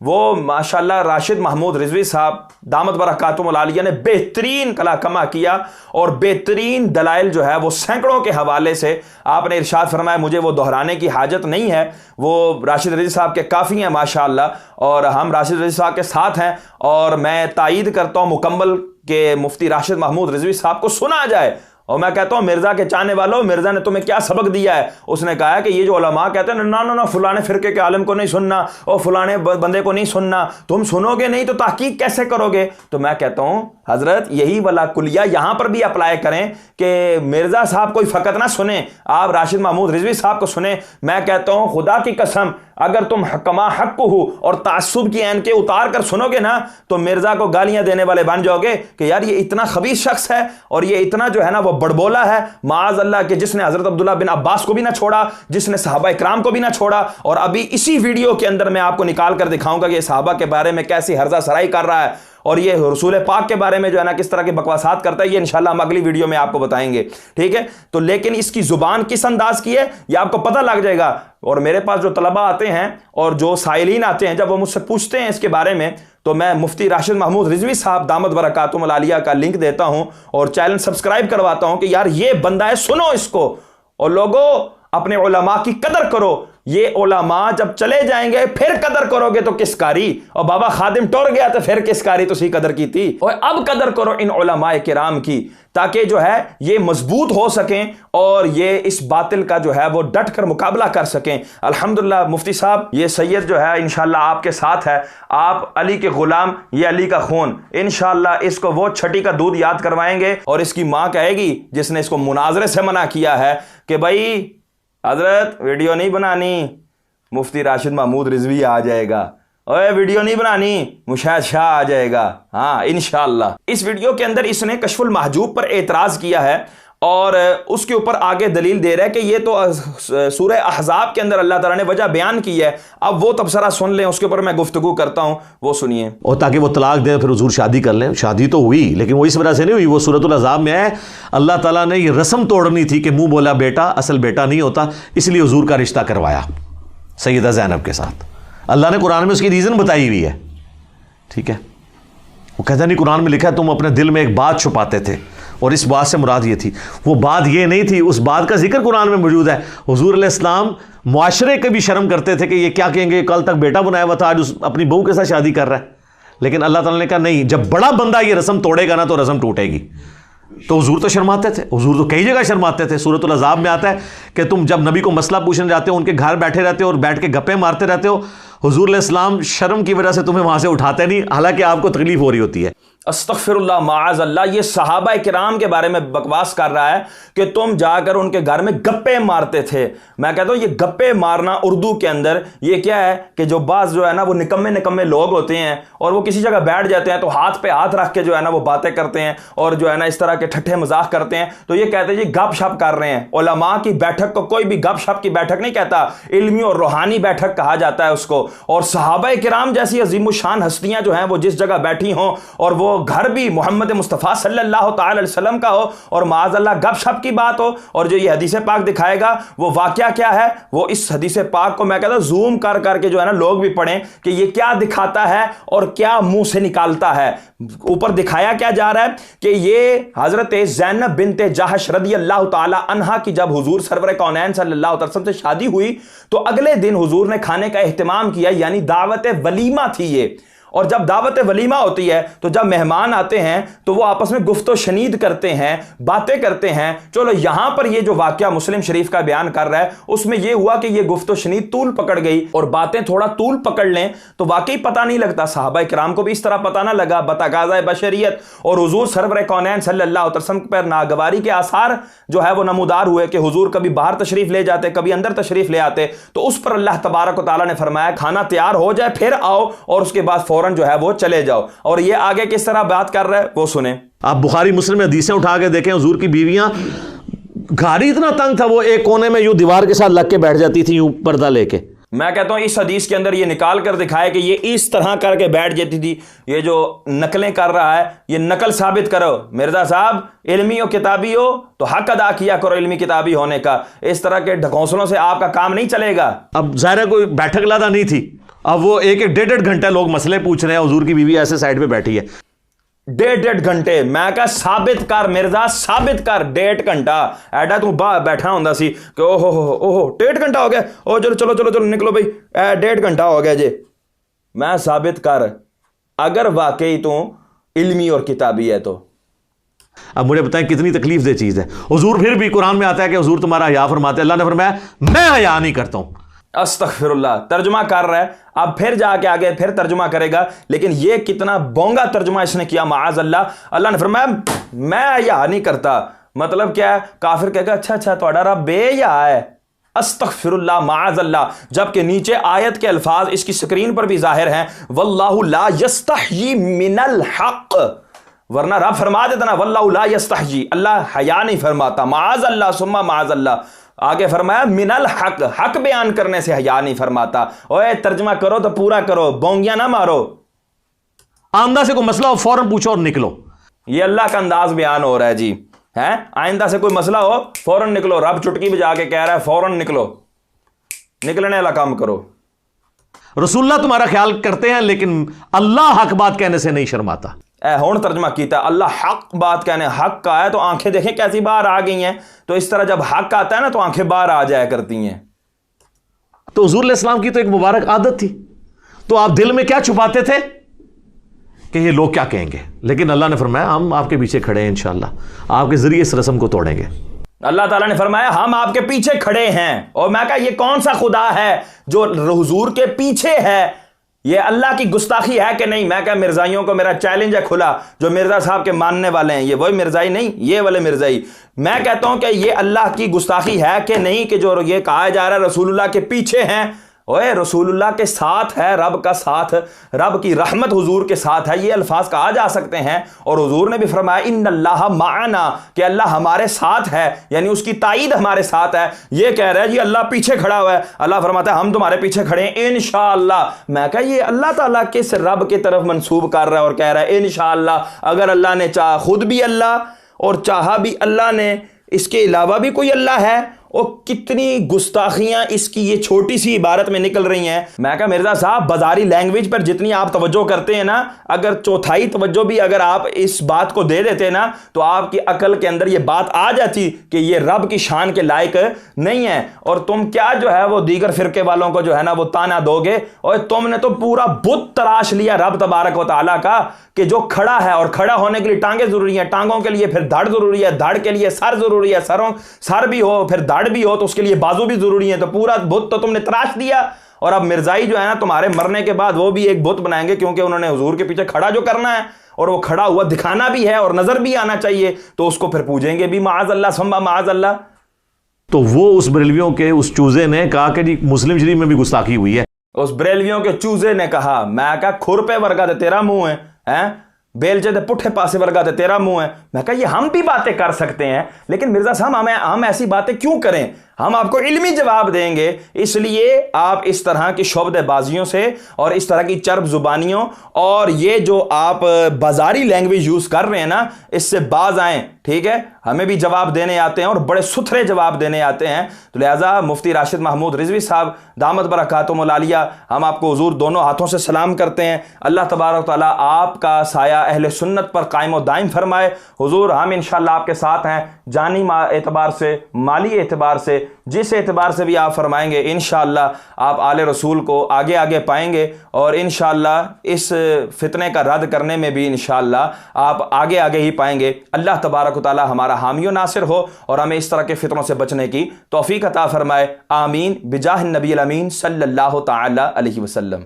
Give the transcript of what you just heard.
وہ ماشاءاللہ راشد محمود رضوی صاحب دامت برکاتہم العالیہ نے بہترین کلاکما کیا اور بہترین دلائل جو ہے وہ سینکڑوں کے حوالے سے آپ نے ارشاد فرمایا، مجھے وہ دہرانے کی حاجت نہیں ہے، وہ راشد رضوی صاحب کے کافی ہیں ماشاءاللہ، اور ہم راشد رضوی صاحب کے ساتھ ہیں، اور میں تائید کرتا ہوں مکمل کہ مفتی راشد محمود رضوی صاحب کو سنا جائے۔ اور میں کہتا ہوں مرزا کے چاہنے والوں، مرزا نے تمہیں کیا سبق دیا ہے؟ اس نے کہا کہ یہ جو علماء کہتے ہیں نا فلانے فرقے کے عالم کو نہیں سننا اور فلانے بندے کو نہیں سننا، تم سنو گے نہیں تو تحقیق کیسے کرو گے؟ تو میں کہتا ہوں حضرت یہی والا کلیہ یہاں پر بھی اپلائی کریں کہ مرزا صاحب کوئی فقط نہ سنیں، آپ راشد محمود رضوی صاحب کو سنیں۔ میں کہتا ہوں خدا کی قسم اگر تم حکما حق کو ہو اور تعصب کی عین کے اتار کر سنو گے نا تو مرزا کو گالیاں دینے والے بن جاؤ گے کہ یار یہ اتنا خبیث شخص ہے اور یہ اتنا جو ہے نا وہ بڑبولا ہے، معاذ اللہ کہ جس نے حضرت عبداللہ بن عباس کو بھی نہ چھوڑا، جس نے صحابہ اکرام کو بھی نہ چھوڑا، اور ابھی اسی ویڈیو کے اندر میں آپ کو نکال کر دکھاؤں گا کہ یہ صحابہ کے بارے میں کیسی ہرزہ سرائی کر رہا ہے اور یہ رسول پاک کے بارے میں جو ہے نا کس طرح کی بکواسات کرتا ہے۔ یہ انشاءاللہ ہم اگلی ویڈیو میں آپ کو بتائیں گے، ٹھیک ہے؟ تو لیکن اس کی زبان کس انداز کی ہے یہ آپ کو پتہ لگ جائے گا۔ اور میرے پاس جو طلبہ آتے ہیں اور جو سائلین آتے ہیں جب وہ مجھ سے پوچھتے ہیں اس کے بارے میں تو میں مفتی راشد محمود رضوی صاحب دامت برکاتہم العالیہ کا لنک دیتا ہوں اور چینل سبسکرائب کرواتا ہوں کہ یار یہ بندہ ہے، سنو اس کو، اور لوگوں اپنے علماء کی قدر کرو۔ یہ علماء جب چلے جائیں گے پھر قدر کرو گے تو کس کاری؟ اور بابا خادم ٹر گیا تو پھر کس کاری تسی قدر کی تھی؟ اور اب قدر کرو ان علماء کرام کی تاکہ جو ہے یہ مضبوط ہو سکیں اور یہ اس باطل کا جو ہے وہ ڈٹ کر مقابلہ کر سکیں۔ الحمدللہ مفتی صاحب یہ سید جو ہے انشاءاللہ آپ کے ساتھ ہے، آپ علی کے غلام، یہ علی کا خون، انشاءاللہ اس کو وہ چھٹی کا دودھ یاد کروائیں گے اور اس کی ماں کہے گی جس نے اس کو مناظرے سے منع کیا ہے کہ بھائی حضرت ویڈیو نہیں بنانی، مفتی راشد محمود رضوی آ جائے گا، اوے ویڈیو نہیں بنانی، مشاہد شاہ آ جائے گا، ہاں انشاءاللہ۔ اس ویڈیو کے اندر اس نے کشف المحجوب پر اعتراض کیا ہے اور اس کے اوپر آگے دلیل دے رہا ہے کہ یہ تو سورہ احزاب کے اندر اللہ تعالیٰ نے وجہ بیان کی ہے۔ اب وہ تبصرہ سن لیں، اس کے اوپر میں گفتگو کرتا ہوں، وہ سنیے۔ اور تاکہ وہ طلاق دیں پھر حضور شادی کر لیں۔ شادی تو ہوئی لیکن وہ اس وجہ سے نہیں ہوئی، وہ سورۃ الاحزاب میں ہے اللہ تعالیٰ نے یہ رسم توڑنی تھی کہ منہ بولا بیٹا اصل بیٹا نہیں ہوتا، اس لیے حضور کا رشتہ کروایا سیدہ زینب کے ساتھ۔ اللہ نے قرآن میں اس کی ریزن بتائی ہوئی ہے، ٹھیک ہے؟ وہ کہتا نہیں قرآن میں لکھا ہے تم اپنے دل میں ایک بات چھپاتے تھے اور اس بات سے مراد یہ تھی، وہ بات یہ نہیں تھی، اس بات کا ذکر قرآن میں موجود ہے۔ حضور علیہ السلام معاشرے کے بھی شرم کرتے تھے کہ یہ کیا کہیں گے، کل تک بیٹا بنایا ہوا تھا آج اپنی بہو کے ساتھ شادی کر رہا ہے، لیکن اللہ تعالیٰ نے کہا نہیں، جب بڑا بندہ یہ رسم توڑے گا نا تو رسم ٹوٹے گی۔ تو حضور تو شرماتے تھے، حضور تو کئی جگہ شرماتے تھے۔ سورۃ الاحزاب میں آتا ہے کہ تم جب نبی کو مسئلہ پوچھنے جاتے ہو ان کے گھر بیٹھے رہتے ہو اور بیٹھ کے گپے مارتے رہتے ہو، حضور علیہ السلام شرم کی وجہ سے تمہیں وہاں سے اٹھاتے نہیں، حالانکہ آپ کو تکلیف ہو رہی ہوتی ہے۔ استغفر اللہ معاذ اللہ، یہ صحابہ کرام کے بارے میں بکواس کر رہا ہے کہ تم جا کر ان کے گھر میں گپے مارتے تھے۔ میں کہتا ہوں یہ گپے مارنا اردو کے اندر یہ کیا ہے کہ جو بعض جو ہے نا وہ نکمے لوگ ہوتے ہیں اور وہ کسی جگہ بیٹھ جاتے ہیں تو ہاتھ پہ ہاتھ رکھ کے جو ہے نا وہ باتیں کرتے ہیں اور جو ہے نا اس طرح کے ٹھٹھے مذاق کرتے ہیں، تو یہ کہتے ہیں یہ گپ شپ کر رہے ہیں۔ علماء کی بیٹھک کو کوئی بھی گپ شپ کی بیٹھک نہیں کہتا، علمی اور روحانی بیٹھک کہا جاتا ہے اس کو۔ اور صحابہ کرام جیسی عظیم الشان ہستیاں جو ہیں وہ جس جگہ بیٹھی ہوں اور وہ گھر بھی محمد مصطفیٰ صلی اللہ تعالی علیہ وسلم کا ہو اور معاذ اللہ گپ شپ کی بات ہو، اور جو یہ حدیث پاک دکھائے گا وہ واقعہ کیا ہے، وہ اس حدیث پاک کو میں کہتا ہوں زوم کر کر کے جو ہے نا لوگ بھی پڑھیں کہ یہ کیا دکھاتا ہے اور کیا منہ سے نکالتا ہے۔ اوپر دکھایا کیا جا رہا ہے کہ یہ حضرت زینب بنت جحش رضی اللہ تعالی عنہا کی جب حضور سرور کونین صلی اللہ علیہ وسلم سے شادی ہوئی تو اگلے دن حضور نے کھانے کا اہتمام کیا، یعنی دعوت ولیمہ تھی یہ۔ اور جب دعوت ولیمہ ہوتی ہے تو جب مہمان آتے ہیں تو وہ آپس میں گفت و شنید کرتے ہیں، باتیں کرتے ہیں۔ چلو یہاں پر یہ جو واقعہ مسلم شریف کا بیان کر رہا ہے اس میں یہ ہوا کہ یہ گفت و شنید طول پکڑ گئی اور باتیں تھوڑا طول پکڑ لیں تو واقعی پتہ نہیں لگتا، صحابہ کرام کو بھی اس طرح پتہ نہ لگا بتقاضۂ بشریت، اور حضور سرور کونین صلی اللہ علیہ وسلم پر ناگواری کے آثار جو ہے وہ نمودار ہوئے کہ حضور کبھی باہر تشریف لے جاتے، کبھی اندر تشریف لے آتے، تو اس پر اللہ تبارک و تعالیٰ نے فرمایا کھانا تیار ہو جائے پھر آؤ اور اس کے بعد فوراً جو ہے وہ چلے جاؤ۔ اور یہ آگے کس طرح بات کر رہا ہے وہ سنیں۔ آپ بخاری مسلم میں حدیثیں اٹھا کے دیکھیں، حضور کی بیویاں گھر ہی اتنا تنگ تھا وہ ایک کونے میں یوں دیوار کے ساتھ لگ کے بیٹھ جاتی تھی یوں پردہ لے کے۔ میں کہتا ہوں اس حدیث کے اندر یہ نکال کر دکھائے کہ یہ اس طرح کر کے بیٹھ جاتی تھی۔ یہ جو نقلیں کر رہا ہے یہ نقل ثابت کرو، مرزا صاحب علمی و کتابی ہو تو حق ادا کیا کرو علمی کتابی ہونے کا، اس طرح کے ڈھکونسلوں سے آپ کا کام نہیں چلے گا۔ اب ظاہر ہے کوئی بیٹھک لادہ نہیں تھی، اب وہ ایک ایک 1.5 گھنٹہ لوگ مسئلے پوچھ رہے ہیں, حضور کی بیوی ایسے سائڈ پہ بیٹھی ہے. 1.5 گھنٹے میں کہا ثابت کر مرزا, ثابت کر. 1.5 گھنٹہ ایڈا تو بیٹھا ہوں سی کہ اوہو 1.5 گھنٹہ ہو گیا, او چلو نکلو بھائی, 1.5 گھنٹہ ہو گیا جی. میں ثابت کر اگر واقعی تو علمی اور کتابی ہے تو. اب مجھے بتائیں کتنی تکلیف دہ چیز ہے. حضور پھر بھی قرآن میں آتا ہے کہ حضور تمہارا حیا فرماتے ہیں. اللہ نے فرمایا میں حیا نہیں کرتا ہوں. استغفر اللہ. ترجمہ کر رہا ہے, اب پھر جا کے آگے پھر ترجمہ کرے گا, لیکن یہ کتنا بونگا ترجمہ اس نے کیا معاذ اللہ. اللہ نے فرمایا میں حیا نہیں کرتا, مطلب کیا ہے؟ کافر کہے گا اچھا تھوڑا رب بے حیا ہے. استغفر اللہ معاذ اللہ. جبکہ نیچے آیت کے الفاظ اس کی سکرین پر بھی ظاہر ہیں, واللہ لا یستحیی من الحق, ورنہ رب فرما دیتا نا واللہ لا یستحیی, اللہ حیا نہیں فرماتا. معاذ اللہ ثم معاذ اللہ. آگے فرمایا من الحق, حق بیان کرنے سے حیا نہیں فرماتا. اوے ترجمہ کرو تو پورا کرو, بونگیاں نہ مارو. آمدہ سے کوئی مسئلہ ہو فوراً پوچھو اور نکلو. یہ اللہ کا انداز بیان ہو رہا ہے جی. ہیں آئندہ سے کوئی مسئلہ ہو فوراً نکلو. رب چٹکی بجا کے کہہ رہا ہے فوراً نکلو, نکلنے والا کام کرو. رسول اللہ تمہارا خیال کرتے ہیں لیکن اللہ حق بات کہنے سے نہیں شرماتا. اے ہون ترجمہ کیتا, اللہ حق بات کہنے, حق کا ہے تو آنکھیں دیکھیں کیسی باہر آ گئی ہیں. تو اس طرح جب حق آتا ہے نا تو آنکھیں باہر آ جایا کرتی ہیں. تو حضور علیہ السلام کی تو ایک مبارک عادت تھی, تو آپ دل میں کیا چھپاتے تھے کہ یہ لوگ کیا کہیں گے, لیکن اللہ نے فرمایا ہم آپ کے پیچھے کھڑے ہیں, انشاءاللہ آپ کے ذریعے اس رسم کو توڑیں گے. اللہ تعالیٰ نے فرمایا ہم آپ کے پیچھے کھڑے ہیں. اور میں کہا یہ کون سا خدا ہے جو حضور کے پیچھے ہے؟ یہ اللہ کی گستاخی ہے کہ نہیں؟ میں کہا مرزائیوں کو میرا چیلنج ہے کھلا, جو مرزا صاحب کے ماننے والے ہیں, یہ وہی مرزائی نہیں, یہ والے مرزائی. میں کہتا ہوں کہ یہ اللہ کی گستاخی ہے کہ نہیں کہ جو یہ کہا جا رہا ہے رسول اللہ کے پیچھے ہیں. اوے رسول اللہ کے ساتھ ہے, رب کا ساتھ, رب کی رحمت حضور کے ساتھ ہے, یہ الفاظ کہا جا سکتے ہیں. اور حضور نے بھی فرمایا ان اللہ معنا, کہ اللہ ہمارے ساتھ ہے, یعنی اس کی تائید ہمارے ساتھ ہے. یہ کہہ رہا ہے جی اللہ پیچھے کھڑا ہوا ہے, اللہ فرماتا ہے ہم تمہارے پیچھے کھڑے ہیں انشاءاللہ. میں کہا یہ اللہ تعالیٰ کس رب کی طرف منسوب کر رہا ہے اور کہہ رہا ہے انشاءاللہ؟ اگر اللہ نے چاہا خود بھی اللہ اور چاہا بھی اللہ نے, اس کے علاوہ بھی کوئی اللہ ہے. اور کتنی گستاخیاں اس کی یہ چھوٹی سی عبارت میں نکل رہی ہیں. میں کہا مرزا صاحب بازاری لینگویج پر جتنی آپ توجہ کرتے ہیں نا, اگر چوتھائی توجہ بھی اگر آپ اس بات کو دے دیتے نا تو آپ کی عقل کے اندر یہ بات آ جاتی کہ یہ رب کی شان کے لائق نہیں ہے. اور تم کیا جو ہے وہ دیگر فرقے والوں کو جو ہے نا وہ تانا دو گے. اور تم نے تو پورا بت تراش لیا رب تبارک و تعالیٰ کا کہ جو کھڑا ہے, اور کھڑا ہونے کے لیے ٹانگیں ضروری ہیں, ٹانگوں کے لیے پھر دھڑ ضروری ہے, دھڑ کے لیے سر ضروری ہے, سر بھی ہو پھر دھڑ بھی ہو تو اس کے لیے بازو بھی ضروری ہیں. تو پورا بت تو تم نے تراش دیا. اور اب مرزائی جو ہے نا تمہارے مرنے کے بعد وہ بھی ایک بت بنائیں گے, کیونکہ انہوں نے حضور کے پیچھے کھڑا جو کرنا ہے اور وہ کھڑا ہوا دکھانا بھی ہے اور نظر بھی آنا چاہیے, تو اس کو پھر پوجیں گے بھی معاذ اللہ ثم معاذ اللہ. تو وہ اس بریلویوں کے اس چوزے نے کہا کہ جی مسلم شریف میں بھی گستاخی ہوئی ہے. اس بریلویوں کے چوزے نے کہا, میں کہا کھرپے ورگا تے تیرا منہ ہے, بیلچے دے پٹھے پاسے ورگا تے تیرا منہ ہے. میں کہا یہ ہم بھی باتیں کر سکتے ہیں, لیکن مرزا صاحب ہم ایسی باتیں کیوں کریں؟ ہم آپ کو علمی جواب دیں گے. اس لیے آپ اس طرح کی شعبدہ بازیوں سے اور اس طرح کی چرب زبانیوں اور یہ جو آپ بازاری لینگویج یوز کر رہے ہیں نا, اس سے باز آئیں. ٹھیک ہے, ہمیں بھی جواب دینے آتے ہیں اور بڑے ستھرے جواب دینے آتے ہیں. تو لہٰذا مفتی راشد محمود رضوی صاحب دامت برکاتہم العالیہ, ہم آپ کو حضور دونوں ہاتھوں سے سلام کرتے ہیں. اللہ تبارک و تعالیٰ آپ کا سایہ اہل سنت پر قائم و دائم فرمائے. حضور ہم انشاءاللہ آپ کے ساتھ ہیں, جانی اعتبار سے, مالی اعتبار سے, جس اعتبار سے بھی آپ فرمائیں گے انشاءاللہ آپ آل رسول کو آگے آگے پائیں گے. اور انشاءاللہ اس فتنے کا رد کرنے میں بھی انشاءاللہ آپ آگے آگے ہی پائیں گے. اللہ تبارک و تعالی ہمارا حامی و ناصر ہو اور ہمیں اس طرح کے فتنوں سے بچنے کی توفیق عطا فرمائے. آمین بجاہ النبی الامین صلی اللہ تعالی علیہ وسلم.